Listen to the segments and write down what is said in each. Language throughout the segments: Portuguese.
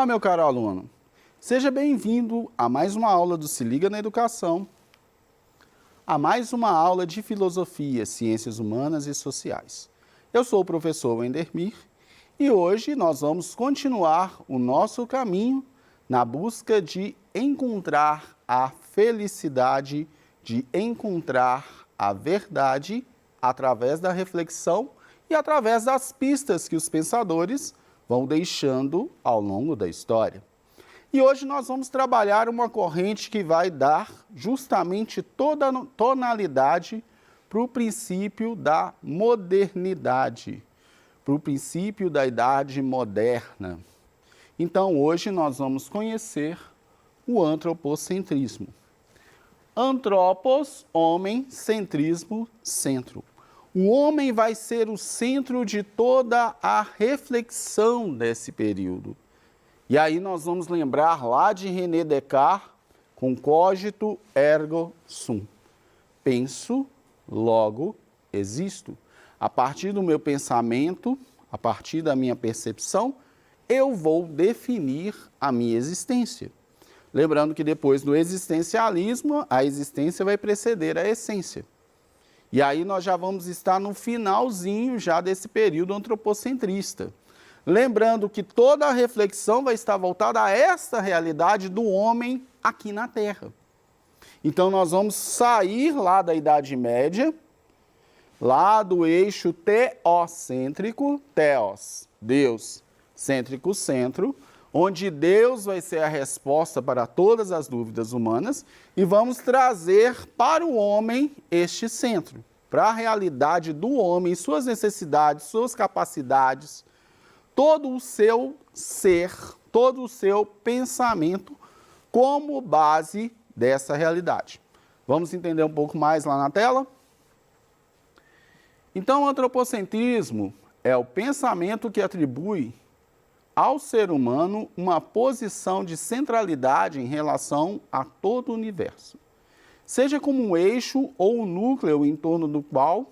Olá, meu caro aluno. Seja bem-vindo a mais uma aula do Se Liga na Educação, a mais uma aula de Filosofia, Ciências Humanas e Sociais. Eu sou o professor Wendermir e hoje nós vamos continuar o nosso caminho na busca de encontrar a felicidade, de encontrar a verdade através da reflexão e através das pistas que os pensadores vão deixando ao longo da história. E hoje nós vamos trabalhar uma corrente que vai dar justamente toda a tonalidade para o princípio da modernidade, para o princípio da idade moderna. Então, hoje nós vamos conhecer o antropocentrismo. Antropos, homem, centrismo, centro. O homem vai ser o centro de toda a reflexão desse período. E aí nós vamos lembrar lá de René Descartes, com cogito ergo sum. Penso, logo existo. A partir do meu pensamento, a partir da minha percepção, eu vou definir a minha existência. Lembrando que depois do existencialismo, a existência vai preceder a essência. E aí nós já vamos estar no finalzinho já desse período antropocentrista. Lembrando que toda a reflexão vai estar voltada a esta realidade do homem aqui na Terra. Então nós vamos sair lá da Idade Média, lá do eixo teocêntrico, teos, Deus, cêntrico, centro, onde Deus vai ser a resposta para todas as dúvidas humanas e vamos trazer para o homem este centro, para a realidade do homem, suas necessidades, suas capacidades, todo o seu ser, todo o seu pensamento como base dessa realidade. Vamos entender um pouco mais lá na tela? Então, o antropocentrismo é o pensamento que atribui ao ser humano uma posição de centralidade em relação a todo o universo, seja como um eixo ou um núcleo em torno do qual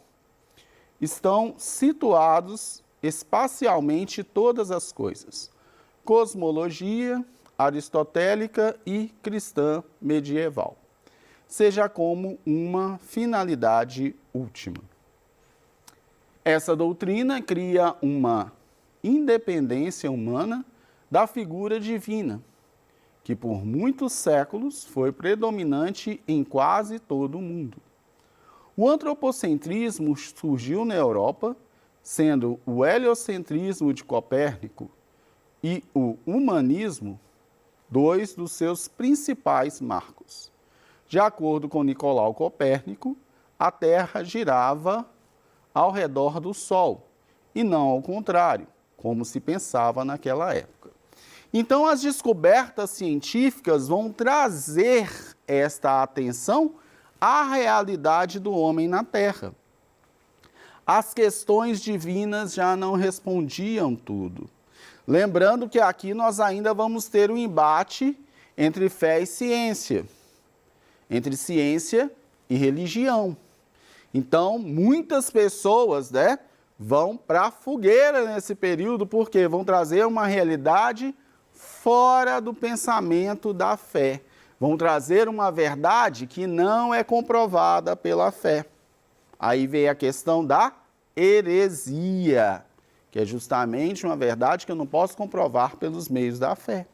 estão situados espacialmente todas as coisas. Cosmologia aristotélica e cristã medieval, seja como uma finalidade última. Essa doutrina cria uma independência humana da figura divina, que por muitos séculos foi predominante em quase todo o mundo. O antropocentrismo surgiu na Europa, sendo o heliocentrismo de Copérnico e o humanismo dois dos seus principais marcos. De acordo com Nicolau Copérnico, a Terra girava ao redor do Sol, e não ao contrário, como se pensava naquela época. Então, as descobertas científicas vão trazer esta atenção à realidade do homem na Terra. As questões divinas já não respondiam tudo. Lembrando que aqui nós ainda vamos ter um embate entre fé e ciência, entre ciência e religião. Então, muitas pessoas, vão para a fogueira nesse período, porque vão trazer uma realidade fora do pensamento da fé. Vão trazer uma verdade que não é comprovada pela fé. Aí vem a questão da heresia, que é justamente uma verdade que eu não posso comprovar pelos meios da fé.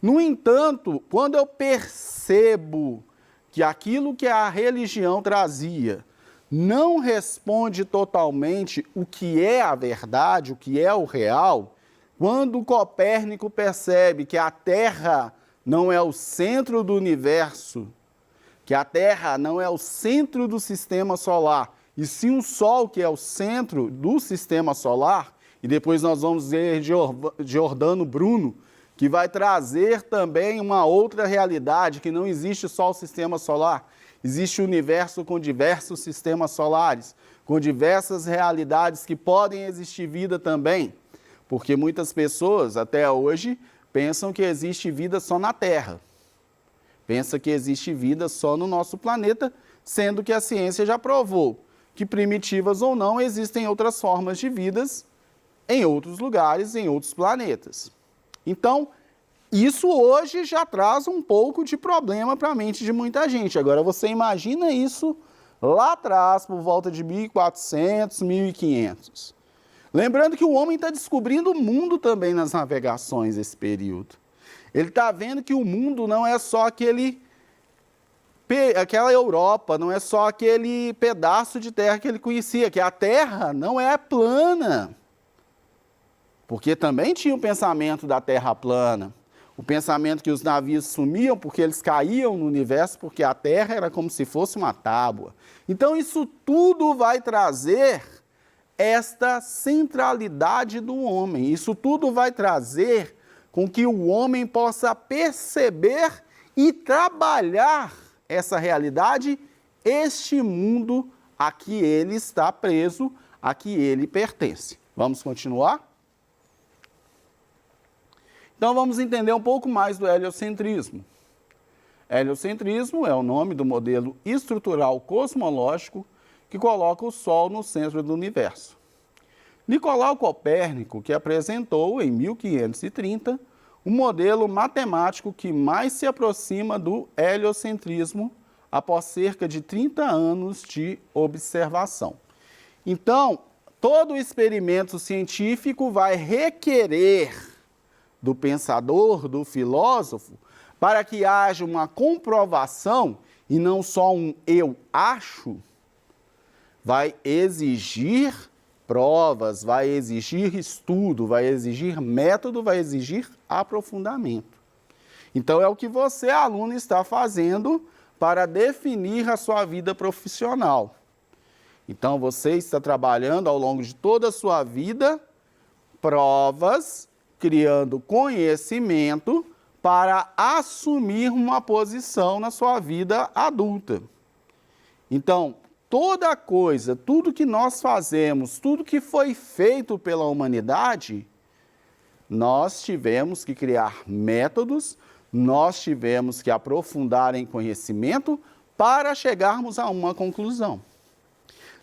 No entanto, quando eu percebo que aquilo que a religião trazia não responde totalmente o que é a verdade, o que é o real, quando Copérnico percebe que a Terra não é o centro do universo, que a Terra não é o centro do sistema solar, e sim o Sol que é o centro do sistema solar, e depois nós vamos ver Giordano Bruno, que vai trazer também uma outra realidade, que não existe só o sistema solar, existe o universo com diversos sistemas solares, com diversas realidades que podem existir vida também, porque muitas pessoas até hoje pensam que existe vida só na Terra, pensa que existe vida só no nosso planeta, sendo que a ciência já provou que primitivas ou não existem outras formas de vidas em outros lugares, em outros planetas. Então, Isso hoje já traz um pouco de problema para a mente de muita gente. Agora, você imagina isso lá atrás, por volta de 1400, 1500. Lembrando que o homem está descobrindo o mundo também nas navegações nesse período. Ele está vendo que o mundo não é só aquela Europa, não é só aquele pedaço de terra que ele conhecia, que a terra não é plana. Porque também tinha o pensamento da terra plana. O pensamento que os navios sumiam porque eles caíam no universo, porque a terra era como se fosse uma tábua. Então isso tudo vai trazer esta centralidade do homem. Isso tudo vai trazer com que o homem possa perceber e trabalhar essa realidade, este mundo a que ele está preso, a que ele pertence. Vamos continuar? Então vamos entender um pouco mais do heliocentrismo. Heliocentrismo é o nome do modelo estrutural cosmológico que coloca o Sol no centro do universo. Nicolau Copérnico, que apresentou em 1530 o modelo matemático que mais se aproxima do heliocentrismo após cerca de 30 anos de observação. Então, todo experimento científico vai requerer do pensador, do filósofo, para que haja uma comprovação e não só um eu acho, vai exigir provas, vai exigir estudo, vai exigir método, vai exigir aprofundamento. Então é o que você, aluno, está fazendo para definir a sua vida profissional. Então você está trabalhando ao longo de toda a sua vida provas, criando conhecimento para assumir uma posição na sua vida adulta. Então, toda coisa, tudo que nós fazemos, tudo que foi feito pela humanidade, nós tivemos que criar métodos, nós tivemos que aprofundar em conhecimento para chegarmos a uma conclusão.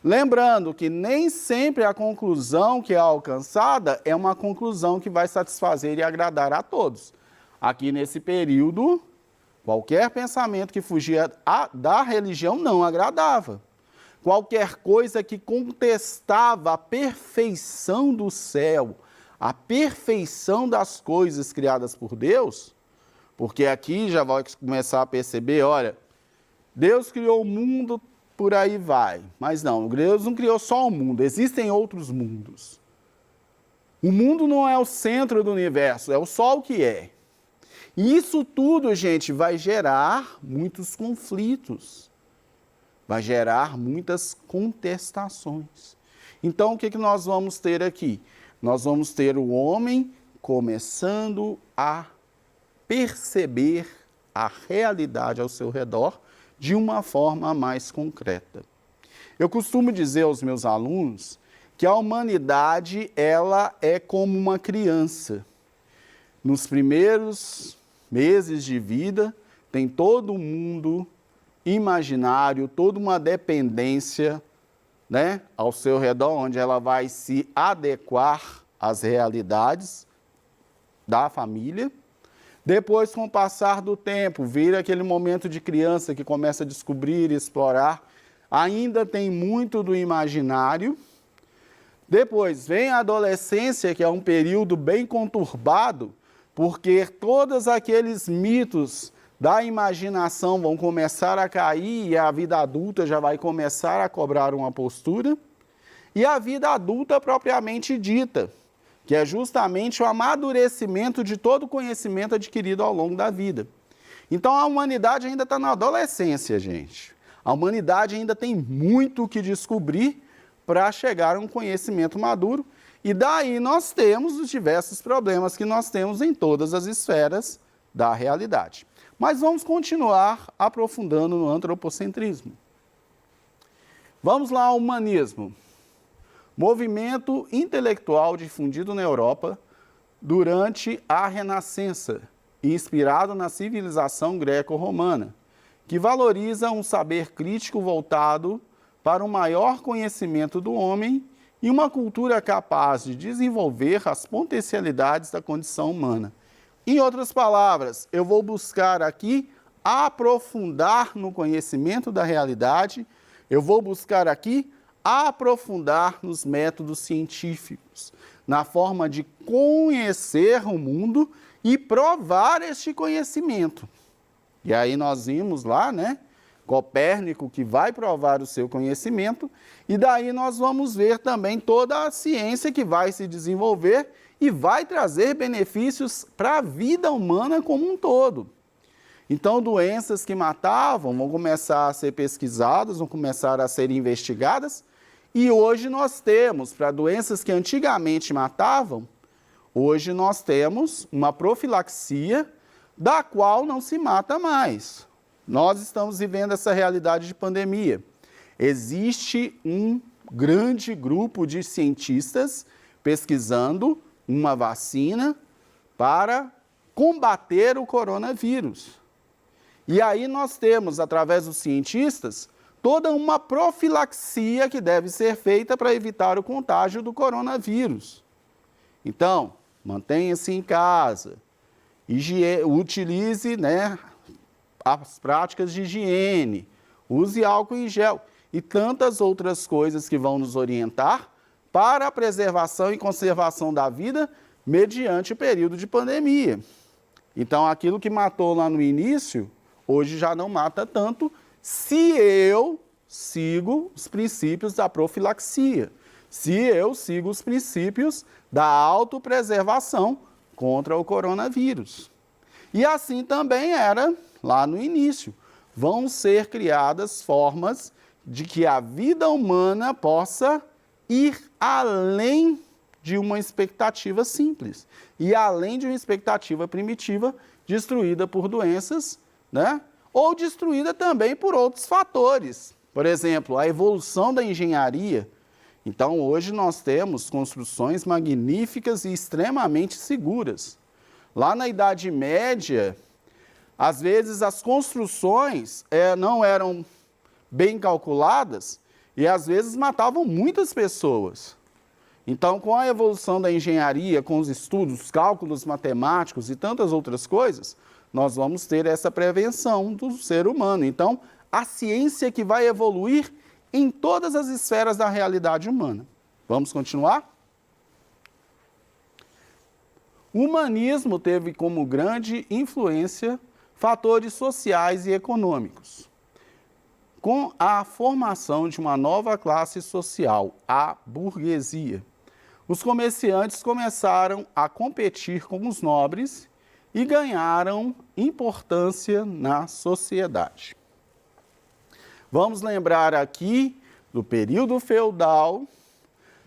Lembrando que nem sempre a conclusão que é alcançada é uma conclusão que vai satisfazer e agradar a todos. Aqui nesse período, qualquer pensamento que fugia da religião não agradava. Qualquer coisa que contestava a perfeição do céu, a perfeição das coisas criadas por Deus, porque aqui já vai começar a perceber, olha, Deus criou o mundo, por aí vai. Mas não, Deus não criou só o mundo, existem outros mundos. O mundo não é o centro do universo, é o Sol que é. E isso tudo, gente, vai gerar muitos conflitos, vai gerar muitas contestações. Então, o que nós vamos ter aqui? Nós vamos ter o homem começando a perceber a realidade ao seu redor de uma forma mais concreta. Eu costumo dizer aos meus alunos que a humanidade, ela é como uma criança. Nos primeiros meses de vida, tem todo um mundo imaginário, toda uma dependência, né, ao seu redor, onde ela vai se adequar às realidades da família. Depois, com o passar do tempo, vira aquele momento de criança que começa a descobrir e explorar. Ainda tem muito do imaginário. Depois vem a adolescência, que é um período bem conturbado, porque todos aqueles mitos da imaginação vão começar a cair e a vida adulta já vai começar a cobrar uma postura. E a vida adulta propriamente dita, que é justamente o amadurecimento de todo o conhecimento adquirido ao longo da vida. Então a humanidade ainda está na adolescência, gente. A humanidade ainda tem muito o que descobrir para chegar a um conhecimento maduro. E daí nós temos os diversos problemas que nós temos em todas as esferas da realidade. Mas vamos continuar aprofundando no antropocentrismo. Vamos lá ao humanismo. Movimento intelectual difundido na Europa durante a Renascença, inspirado na civilização greco-romana, que valoriza um saber crítico voltado para um maior conhecimento do homem e uma cultura capaz de desenvolver as potencialidades da condição humana. Em outras palavras, eu vou buscar aqui aprofundar no conhecimento da realidade, eu vou buscar aqui aprofundar nos métodos científicos, na forma de conhecer o mundo e provar este conhecimento. E aí nós vimos lá, né, Copérnico que vai provar o seu conhecimento, e daí nós vamos ver também toda a ciência que vai se desenvolver e vai trazer benefícios para a vida humana como um todo. Então, doenças que matavam vão começar a ser pesquisadas, vão começar a ser investigadas, e hoje nós temos, para doenças que antigamente matavam, hoje nós temos uma profilaxia da qual não se mata mais. Nós estamos vivendo essa realidade de pandemia. Existe um grande grupo de cientistas pesquisando uma vacina para combater o coronavírus. E aí nós temos, através dos cientistas, toda uma profilaxia que deve ser feita para evitar o contágio do coronavírus. Então, mantenha-se em casa, utilize, né, as práticas de higiene, use álcool em gel e tantas outras coisas que vão nos orientar para a preservação e conservação da vida mediante o período de pandemia. Então, aquilo que matou lá no início, hoje já não mata tanto, se eu sigo os princípios da profilaxia, se eu sigo os princípios da autopreservação contra o coronavírus. E assim também era lá no início. Vão ser criadas formas de que a vida humana possa ir além de uma expectativa simples e além de uma expectativa primitiva destruída por doenças, né? Ou destruída também por outros fatores. Por exemplo, a evolução da engenharia. Então, hoje nós temos construções magníficas e extremamente seguras. Lá na Idade Média, às vezes as construções não eram bem calculadas e às vezes matavam muitas pessoas. Então, com a evolução da engenharia, com os estudos, os cálculos matemáticos e tantas outras coisas, nós vamos ter essa prevenção do ser humano. Então, a ciência que vai evoluir em todas as esferas da realidade humana. Vamos continuar? O humanismo teve como grande influência fatores sociais e econômicos. Com a formação de uma nova classe social, a burguesia, os comerciantes começaram a competir com os nobres e ganharam importância na sociedade. Vamos lembrar aqui do período feudal,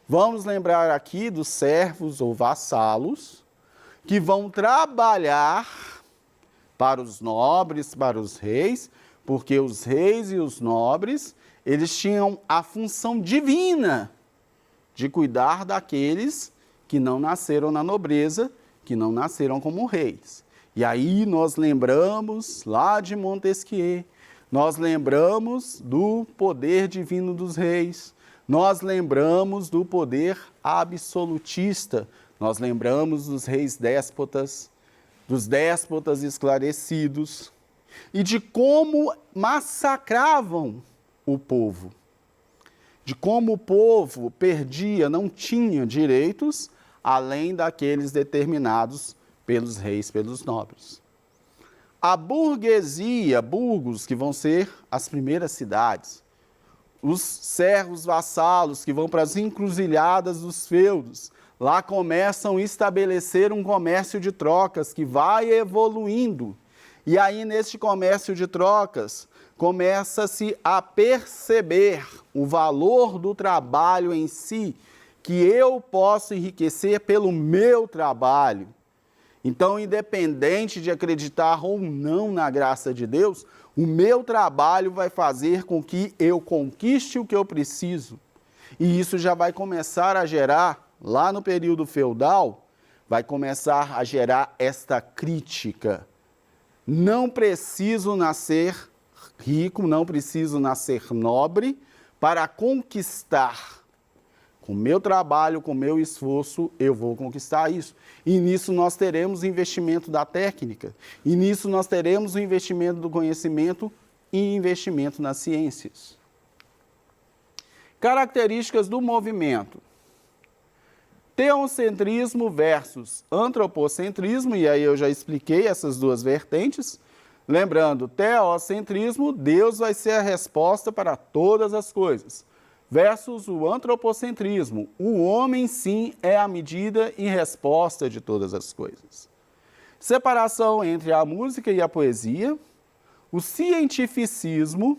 vamos lembrar aqui dos servos ou vassalos, que vão trabalhar para os nobres, para os reis, porque os reis e os nobres, eles tinham a função divina de cuidar daqueles que não nasceram na nobreza, que não nasceram como reis. E aí nós lembramos lá de Montesquieu, nós lembramos do poder divino dos reis, nós lembramos do poder absolutista, nós lembramos dos reis déspotas, dos déspotas esclarecidos e de como massacravam o povo, de como o povo perdia, não tinha direitos além daqueles determinados pelos reis, pelos nobres. A burguesia, burgos, que vão ser as primeiras cidades, os servos vassalos que vão para as encruzilhadas dos feudos, lá começam a estabelecer um comércio de trocas que vai evoluindo. E aí, neste comércio de trocas, começa-se a perceber o valor do trabalho em si, que eu posso enriquecer pelo meu trabalho. Então, independente de acreditar ou não na graça de Deus, o meu trabalho vai fazer com que eu conquiste o que eu preciso. E isso já vai começar a gerar, lá no período feudal, vai começar a gerar esta crítica. Não preciso nascer rico, não preciso nascer nobre para conquistar. Com meu trabalho, com meu esforço, eu vou conquistar isso. E nisso nós teremos o investimento da técnica. E nisso nós teremos o investimento do conhecimento e investimento nas ciências. Características do movimento. Teocentrismo versus antropocentrismo, e aí eu já expliquei essas duas vertentes. Lembrando, teocentrismo, Deus vai ser a resposta para todas as coisas. Versus o antropocentrismo, o homem sim é a medida e resposta de todas as coisas. Separação entre a música e a poesia. O cientificismo,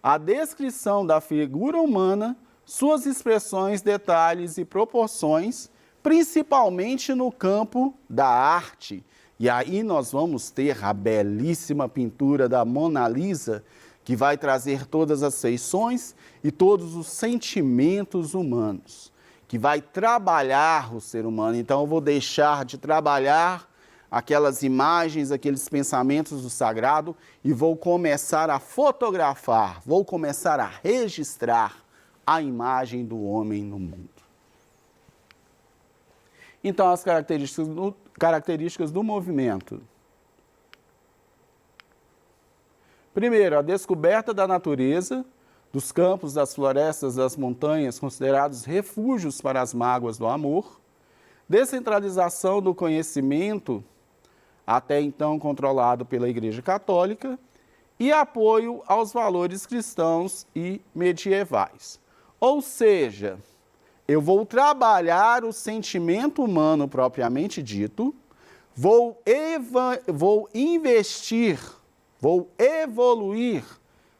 a descrição da figura humana, suas expressões, detalhes e proporções, principalmente no campo da arte. E aí nós vamos ter a belíssima pintura da Mona Lisa, que vai trazer todas as feições e todos os sentimentos humanos, que vai trabalhar o ser humano. Então eu vou deixar de trabalhar aquelas imagens, aqueles pensamentos do sagrado e vou começar a fotografar, vou começar a registrar a imagem do homem no mundo. Então, as características do movimento. Primeiro, a descoberta da natureza, dos campos, das florestas, das montanhas, considerados refúgios para as mágoas do amor. Descentralização do conhecimento, até então controlado pela Igreja Católica, e apoio aos valores cristãos e medievais. Ou seja, eu vou trabalhar o sentimento humano propriamente dito, vou investir, vou evoluir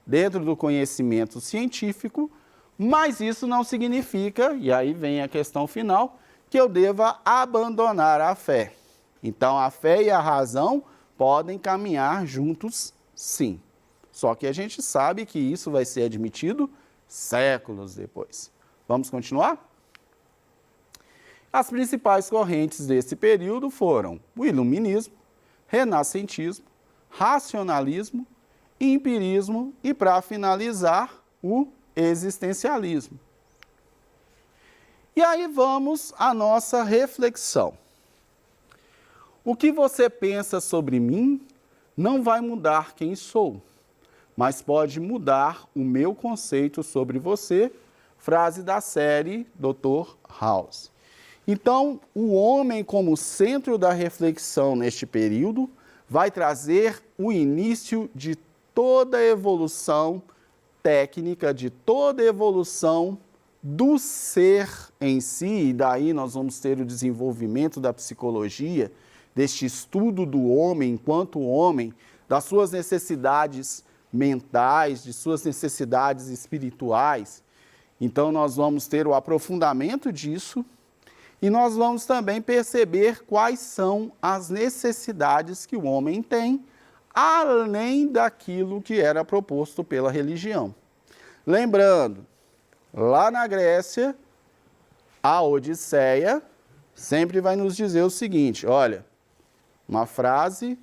dentro do conhecimento científico, mas isso não significa, e aí vem a questão final, que eu deva abandonar a fé. Então, a fé e a razão podem caminhar juntos, sim. Só que a gente sabe que isso vai ser admitido séculos depois. Vamos continuar? As principais correntes desse período foram o iluminismo, renascentismo, racionalismo, empirismo e, para finalizar, o existencialismo. E aí vamos à nossa reflexão. O que você pensa sobre mim não vai mudar quem sou, mas pode mudar o meu conceito sobre você, frase da série Dr. House. Então, o homem como centro da reflexão neste período vai trazer o início de toda a evolução técnica, de toda a evolução do ser em si, e daí nós vamos ter o desenvolvimento da psicologia, deste estudo do homem enquanto homem, das suas necessidades mentais, de suas necessidades espirituais. Então, nós vamos ter o aprofundamento disso e nós vamos também perceber quais são as necessidades que o homem tem, além daquilo que era proposto pela religião. Lembrando, lá na Grécia, a Odisseia sempre vai nos dizer o seguinte, olha, uma frase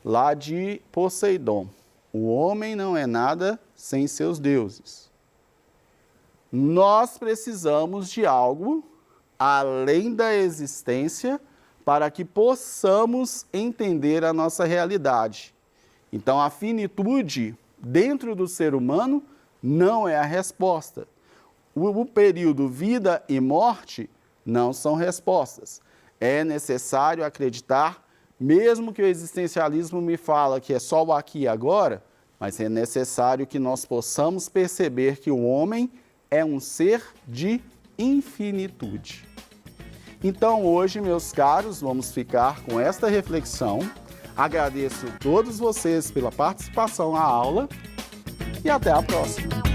lá de Poseidon, o homem não é nada sem seus deuses. Nós precisamos de algo além da existência para que possamos entender a nossa realidade. Então, a finitude dentro do ser humano não é a resposta. O período vida e morte não são respostas. É necessário acreditar, mesmo que o existencialismo me fala que é só o aqui e agora, mas é necessário que nós possamos perceber que o homem é um ser de infinitude. Então hoje, meus caros, vamos ficar com esta reflexão. Agradeço a todos vocês pela participação na aula e até a próxima.